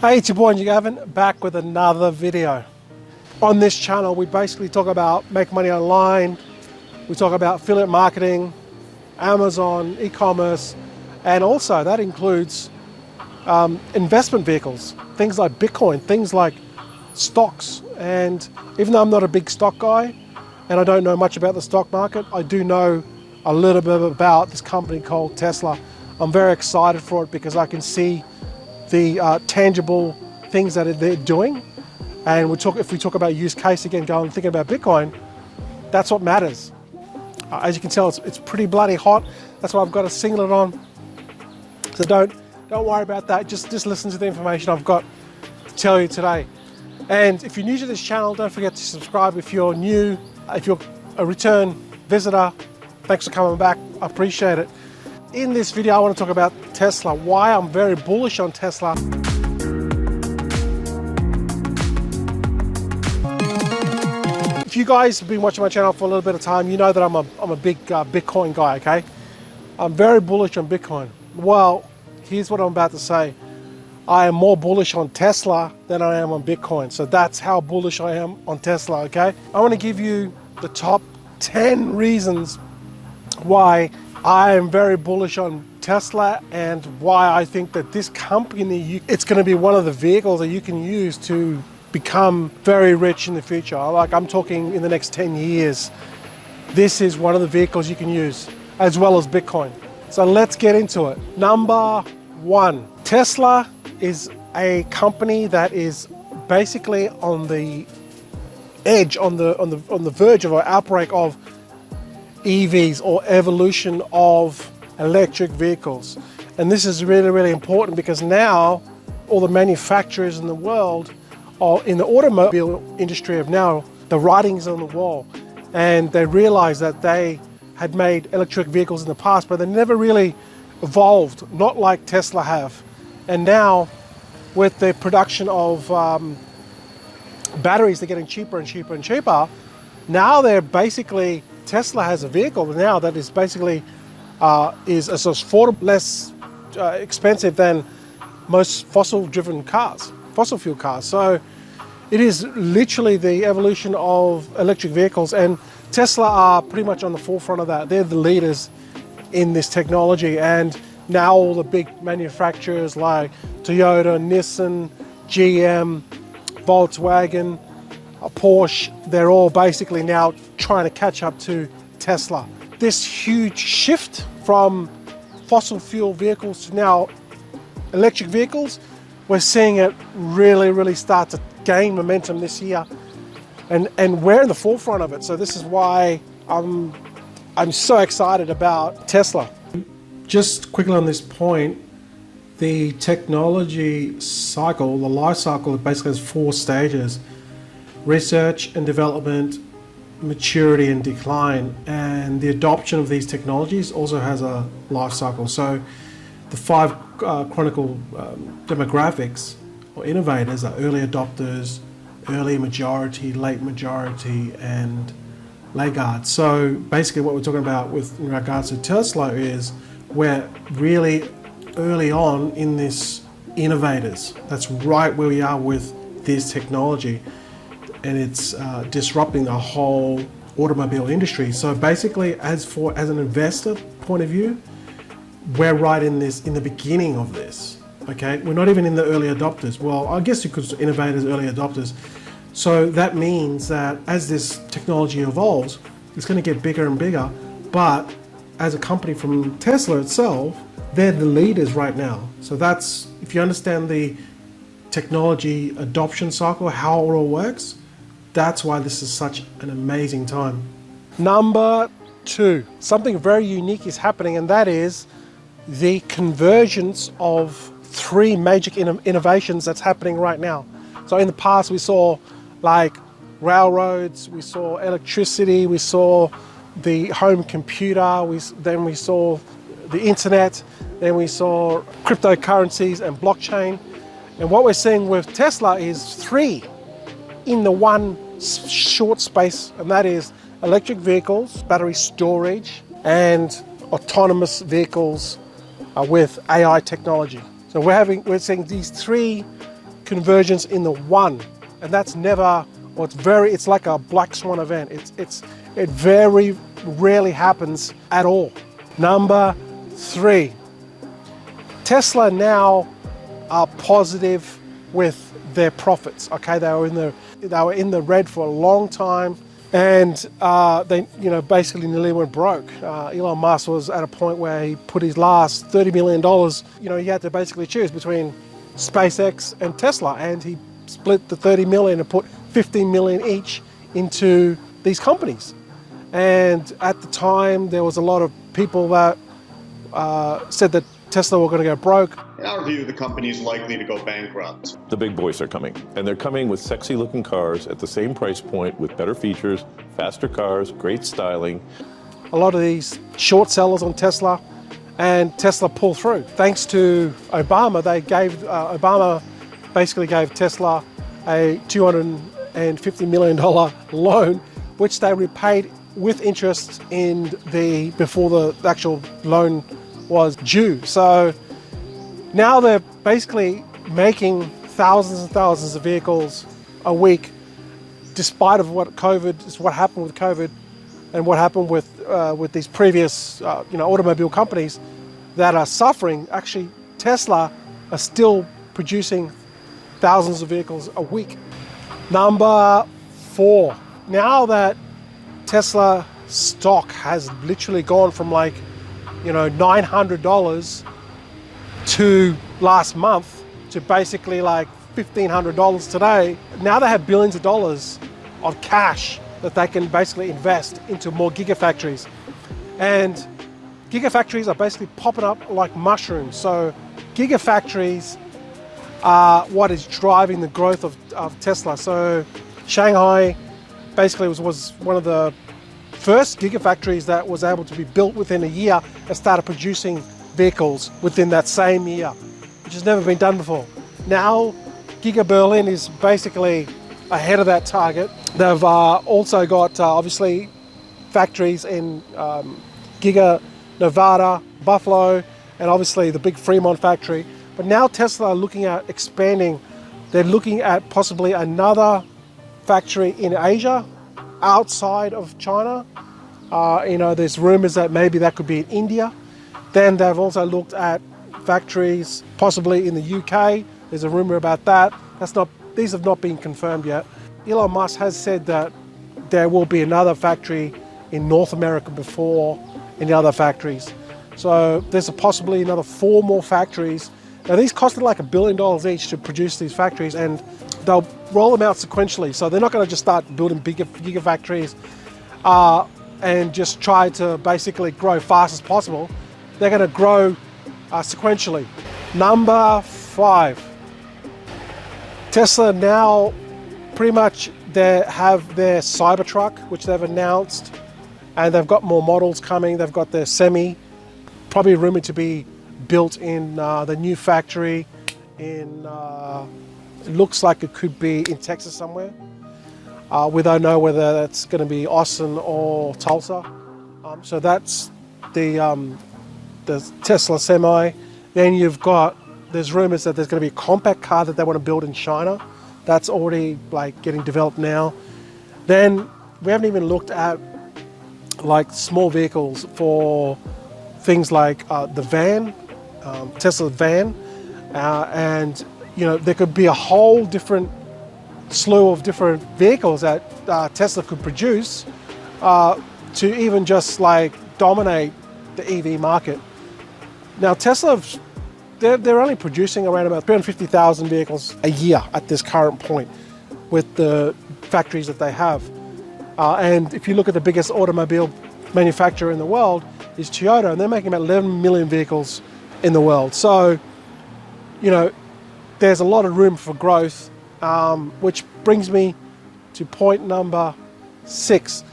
Hey, it's your boy Gavin, back with another video. On this channel, we basically talk about make money online, we talk about affiliate marketing, Amazon, e-commerce, and also that includes investment vehicles, things like Bitcoin, things like stocks. And even though I'm not a big stock guy, and I don't know much about the stock market, I do know a little bit about this company called Tesla. I'm very excited for it because I can see the tangible things that they're doing. And if we talk about use case again, thinking about Bitcoin, that's what matters. As you can tell, it's pretty bloody hot. That's why I've got a singlet on. So don't worry about that. Just listen to the information I've got to tell you today. And if you're new to this channel, don't forget to subscribe. If you're new, if you're a return visitor, thanks for coming back. I appreciate it. In this video, I want to talk about Tesla, why I'm very bullish on Tesla. If you guys have been watching my channel for a little bit of time, you know that I'm a big Bitcoin guy, okay? I'm very bullish on Bitcoin. Well, here's what I'm about to say. I am more bullish on Tesla than I am on Bitcoin. So that's how bullish I am on Tesla, okay? I want to give you the top 10 reasons why I am very bullish on Tesla and why I think that this company, it's going to be one of the vehicles that you can use to become very rich in the future. I'm talking in the next 10 years. This is one of the vehicles you can use, as well as Bitcoin. So let's get into it. Number one, Tesla is a company that is basically on the edge, on the verge of an outbreak of EVs, or evolution of electric vehicles. And this is really, really important because now all the manufacturers in the world, or in the automobile industry, have now the writings on the wall, and they realize that they had made electric vehicles in the past, but they never really evolved, not like Tesla have. And now with the production of batteries, they're getting cheaper and cheaper and cheaper. Now they're basically, Tesla has a vehicle now that is basically is affordable, less expensive than most fossil fuel cars. So it is literally the evolution of electric vehicles, and Tesla are pretty much on the forefront of that. They're the leaders in this technology, and now all the big manufacturers like Toyota, Nissan, GM, Volkswagen, Porsche, they're all basically now trying to catch up to Tesla. This huge shift from fossil fuel vehicles to now electric vehicles, we're seeing it really start to gain momentum this year, and we're in the forefront of it. So this is why I'm so excited about Tesla. Just quickly on this point, the technology cycle, the life cycle, basically has 4 stages: research and development, maturity and decline. And the adoption of these technologies also has a life cycle. So the 5 chronicle demographics or innovators are early adopters, early majority, late majority, and laggards. So basically what we're talking about in regards to Tesla is we're really early on in this innovators. That's right where we are with this technology, and it's disrupting the whole automobile industry. So basically, as an investor point of view, we're right in the beginning of this. Okay, we're not even in the early adopters. Well, I guess you could innovators, early adopters. So that means that as this technology evolves, it's going to get bigger and bigger. But as a company from Tesla itself, they're the leaders right now. So that's, if you understand the technology adoption cycle, how it all works, that's why this is such an amazing time. Number 2, something very unique is happening, and that is the convergence of 3 major innovations that's happening right now. So in the past, we saw like railroads, we saw electricity, we saw the home computer, then we saw the internet, then we saw cryptocurrencies and blockchain. And what we're seeing with Tesla is 3 in the one short space, and that is electric vehicles, battery storage, and autonomous vehicles with AI technology. So we're seeing these 3 convergence in the one, and that's never, or it's like a black swan event. It very rarely happens at all. Number 3, Tesla now are positive with their profits. Okay, they were in the red for a long time, and they basically nearly went broke. Elon Musk was at a point where he put his last $30 million. He had to basically choose between SpaceX and Tesla, and he split the 30 million and put 15 million each into these companies. And at the time, there was a lot of people that said that Tesla were going to go broke. In our view, the company is likely to go bankrupt. The big boys are coming, and they're coming with sexy looking cars at the same price point with better features, faster cars, great styling. A lot of these short sellers on Tesla, and Tesla pulled through. Thanks to Obama, Obama basically gave Tesla a $250 million loan, which they repaid with interest before the actual loan was due. So now they're basically making thousands and thousands of vehicles a week, despite of what happened with COVID and what happened with these previous automobile companies that are suffering. Actually, Tesla are still producing thousands of vehicles a week. Number 4, now that Tesla stock has literally gone from $900 to last month to basically $1,500 today. Now they have billions of dollars of cash that they can basically invest into more Gigafactories. And Gigafactories are basically popping up like mushrooms. So Gigafactories are what is driving the growth of Tesla. So Shanghai basically was one of the first Gigafactories that was able to be built within a year and started producing vehicles within that same year, which has never been done before. Now, Giga Berlin is basically ahead of that target. They've also got obviously factories in Giga Nevada, Buffalo, and obviously the big Fremont factory. But now Tesla are looking at expanding. They're looking at possibly another factory in Asia, outside of China. There's rumors that maybe that could be in India. Then they've also looked at factories possibly in the UK. There's a rumor about that. These have not been confirmed yet. Elon Musk has said that there will be another factory in North America before any other factories. So there's possibly another 4 more factories. Now these costed $1 billion each to produce these factories, and they'll roll them out sequentially. So they're not going to just start building bigger Gigafactories and just try to basically grow fast as possible. They're going to grow sequentially. Number 5, Tesla now pretty much they have their Cybertruck, which they've announced, and they've got more models coming. They've got their Semi, probably rumored to be built in the new factory in, it looks like it could be in Texas somewhere. We don't know whether that's going to be Austin or Tulsa. So that's the Tesla Semi. Then there's rumors that there's going to be a compact car that they want to build in China. That's already getting developed now. Then we haven't even looked at small vehicles for things like the van, Tesla van, and there could be a whole different slew of different vehicles that Tesla could produce to even just dominate the EV market. Now Tesla, they're only producing around about 350,000 vehicles a year at this current point with the factories that they have. And if you look at the biggest automobile manufacturer in the world is Toyota, and they're making about 11 million vehicles in the world. So, there's a lot of room for growth, which brings me to point number 6.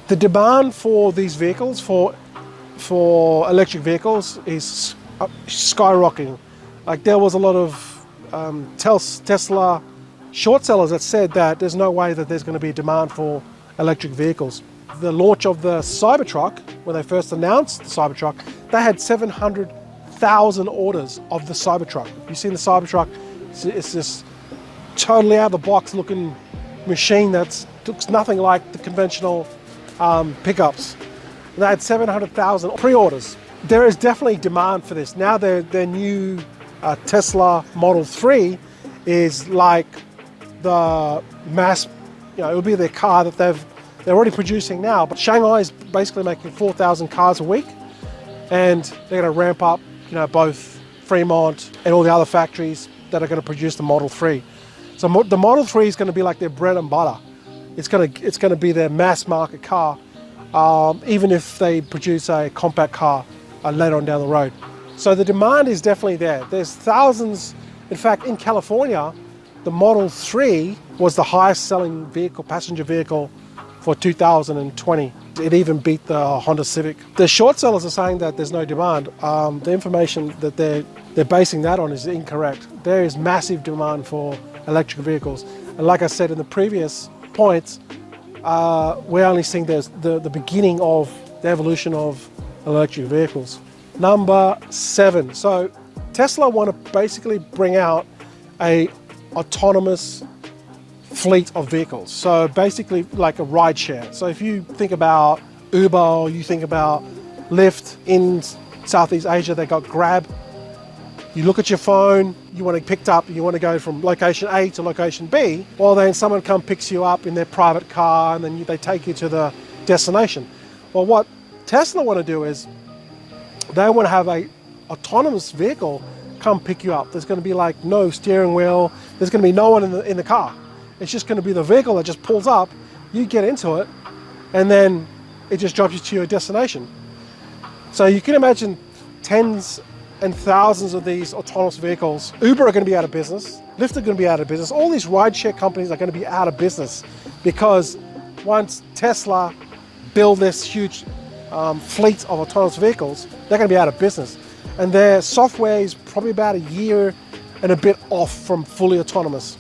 The demand for these vehicles, for electric vehicles, is skyrocketing. There was a lot of Tesla short sellers that said that there's no way that there's going to be a demand for electric vehicles. The launch of the Cybertruck, when they first announced the Cybertruck, they had 700,000 orders of the Cybertruck. You've seen the Cybertruck, It's this totally out of the box looking machine that looks nothing like the conventional pickups. They had 700,000 pre-orders. There is definitely demand for this. Now their new Tesla Model 3 is like the mass, it'll be their car that they're already producing now. But Shanghai is basically making 4,000 cars a week, and they're going to ramp up, both Fremont and all the other factories that are going to produce the Model 3. So the Model 3 is going to be like their bread and butter. It's going to be their mass market car, even if they produce a compact car later on down the road. So the demand is definitely there. There's thousands. In fact, in California, the Model 3 was the highest selling vehicle, passenger vehicle for 2020. It even beat the Honda Civic. The short sellers are saying that there's no demand. The information that they're basing that on is incorrect. There is massive demand for electric vehicles. And like I said in the previous points, we're only seeing the beginning of the evolution of electric vehicles. Number 7. So Tesla want to basically bring out a autonomous fleet of vehicles. So basically like a ride share. So if you think about Uber, or you think about Lyft in Southeast Asia, they got Grab. You look at your phone, you want to get picked up, you want to go from location A to location B, well then someone picks you up in their private car and then they take you to the destination. Well, what Tesla want to do is they want to have a autonomous vehicle come pick you up. There's going to be like no steering wheel, there's going to be no one in the car. It's just going to be the vehicle that just pulls up, you get into it, and then it just drops you to your destination. So you can imagine tens and thousands of these autonomous vehicles. Uber are going to be out of business. Lyft are going to be out of business. All these rideshare companies are going to be out of business because once Tesla build this huge fleet of autonomous vehicles, they're going to be out of business. And their software is probably about a year and a bit off from fully autonomous.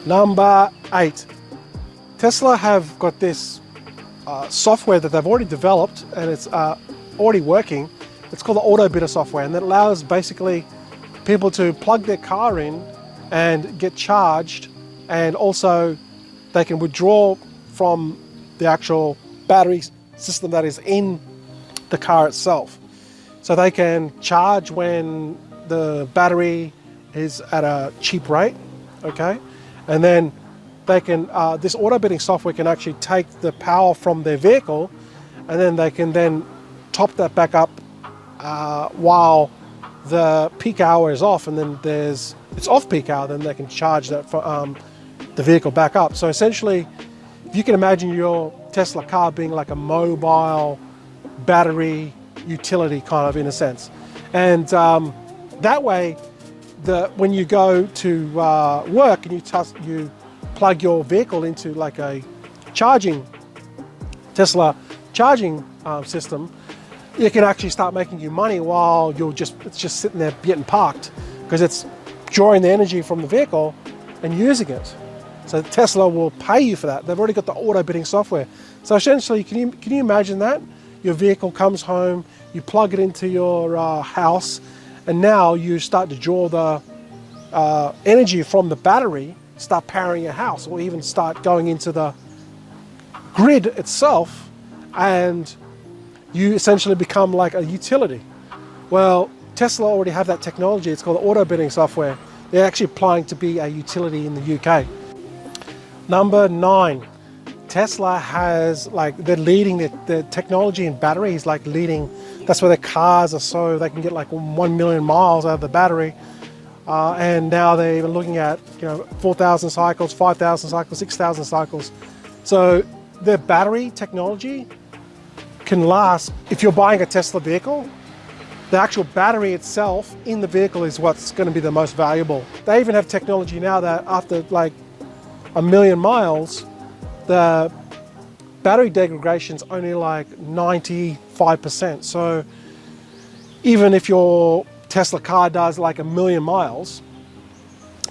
Number 8. Tesla have got this software that they've already developed, and it's already working. It's called the auto bidder software, and that allows basically people to plug their car in and get charged, and also they can withdraw from the actual battery system that is in the car itself. So they can charge when the battery is at a cheap rate, okay? And then they can, this auto bidding software can actually take the power from their vehicle, and then they can then top that back up while the peak hour is off, and then it's off peak hour, then they can charge that for, the vehicle back up. So essentially, if you can imagine your Tesla car being like a mobile battery utility kind of, in a sense. And that way, when you go to work and you plug your vehicle into like a Tesla charging system, you can actually start making you money while it's just sitting there getting parked, because it's drawing the energy from the vehicle and using it. So Tesla will pay you for that. They've already got the auto bidding software. So essentially, can you imagine that? Your vehicle comes home, you plug it into your house, and now you start to draw the energy from the battery, start powering your house, or even start going into the grid itself, and you essentially become like a utility. Well, Tesla already have that technology. It's called the auto bidding software. They're actually applying to be a utility in the UK. Number 9, Tesla has, they're leading the technology in batteries, leading. That's why their cars are so, they can get 1 million miles out of the battery. And now they're even looking at 4,000 cycles, 5,000 cycles, 6,000 cycles. So their battery technology can last. If you're buying a Tesla vehicle, the actual battery itself in the vehicle is what's going to be the most valuable. They even have technology now that after 1 million miles, the battery degradation is only 95%. So even if your Tesla car does 1 million miles,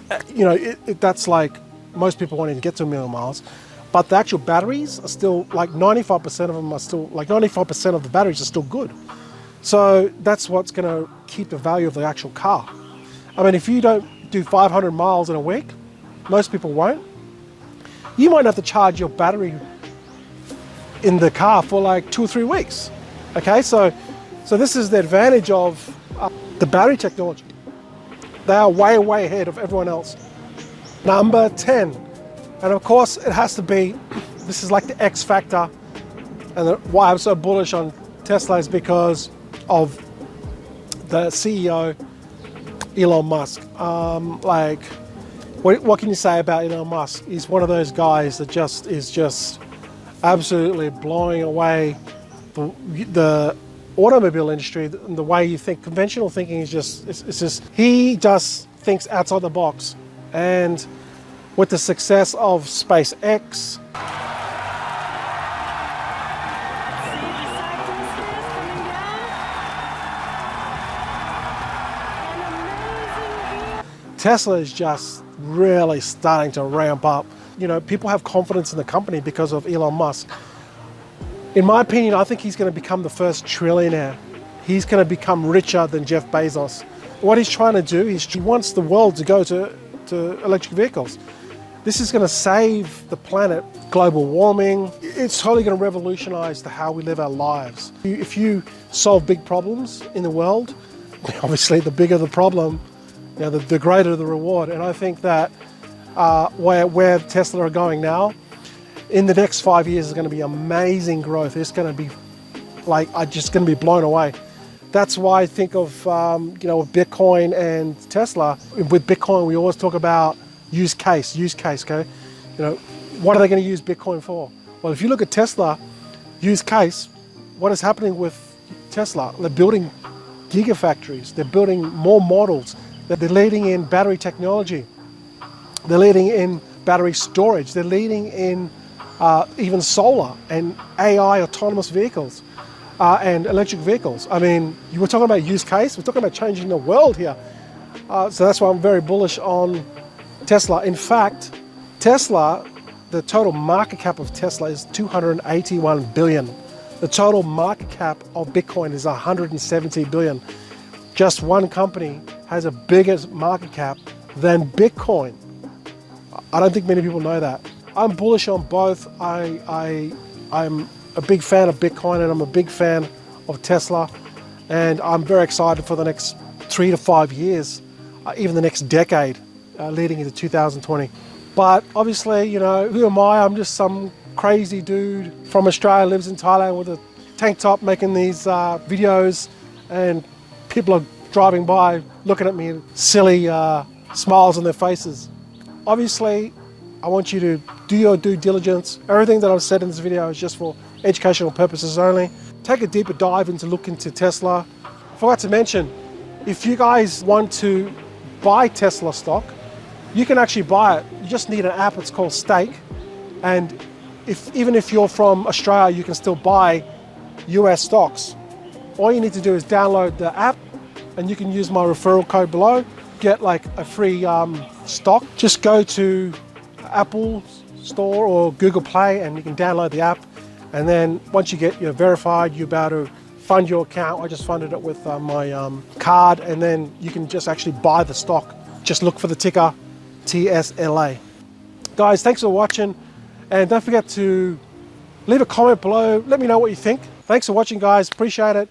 that's most people won't even get to 1 million miles. But the actual batteries are still 95% of them are still 95% of the batteries are still good. So that's what's going to keep the value of the actual car. I mean, if you don't do 500 miles in a week. Most people won't. You might have to charge your battery in the car for like 2 or 3 weeks. Okay, so this is the advantage of the battery technology. They are way, way ahead of everyone else. Number 10, and of course it has to be, this is like the X factor, and why I'm so bullish on Tesla is because of the CEO, Elon Musk. What can you say about Elon Musk? He's one of those guys that is just absolutely blowing away the automobile industry. The way you think, conventional thinking is just he just thinks outside the box. And with the success of SpaceX, Tesla is just really starting to ramp up. You know, people have confidence in the company because of Elon Musk. In my opinion, I think he's going to become the first trillionaire. He's going to become richer than Jeff Bezos. What he's trying to do is he wants the world to go to electric vehicles. This is going to save the planet, global warming. It's totally going to revolutionize how we live our lives. If you solve big problems in the world, obviously the bigger the problem, you know, the greater the reward. And I think that where Tesla are going now, in the next 5 years is going to be amazing growth. It's going to be like, I'm just going to be blown away. That's why I think of, with Bitcoin and Tesla. With Bitcoin, we always talk about use case, okay? You know, what are they going to use Bitcoin for? Well, if you look at Tesla, use case, what is happening with Tesla? They're building Gigafactories. They're building more models. They're leading in battery technology. They're leading in battery storage. They're leading in even solar and AI autonomous vehicles. And electric vehicles. I mean, you were talking about use case, we're talking about changing the world here. So that's why I'm very bullish on Tesla. In fact, Tesla, the total market cap of Tesla is 281 billion. The total market cap of Bitcoin is 170 billion. Just one company has a bigger market cap than Bitcoin. I don't think many people know that. I'm bullish on both. I'm a big fan of Bitcoin and I'm a big fan of Tesla, and I'm very excited for the next 3 to 5 years, even the next decade, leading into 2020. But obviously, you know, who am I? I'm just some crazy dude from Australia, lives in Thailand with a tank top making these videos, and people are driving by looking at me, silly smiles on their faces. Obviously, I want you to do your due diligence. Everything that I've said in this video is just for educational purposes only. Take a deeper dive into look into Tesla. I forgot to mention, if you guys want to buy Tesla stock, you can actually buy it. You just need an app, it's called Stake. And even if you're from Australia, you can still buy US stocks. All you need to do is download the app, and you can use my referral code below, get like a free stock. Just go to Apple Store or Google Play and you can download the app, and then once you get verified, you're about to fund your account. I just funded it with my card, and then you can just actually buy the stock. Just look for the ticker TSLA. Guys, thanks for watching, and don't forget to leave a comment below. Let me know what you think. Thanks for watching, guys. Appreciate it.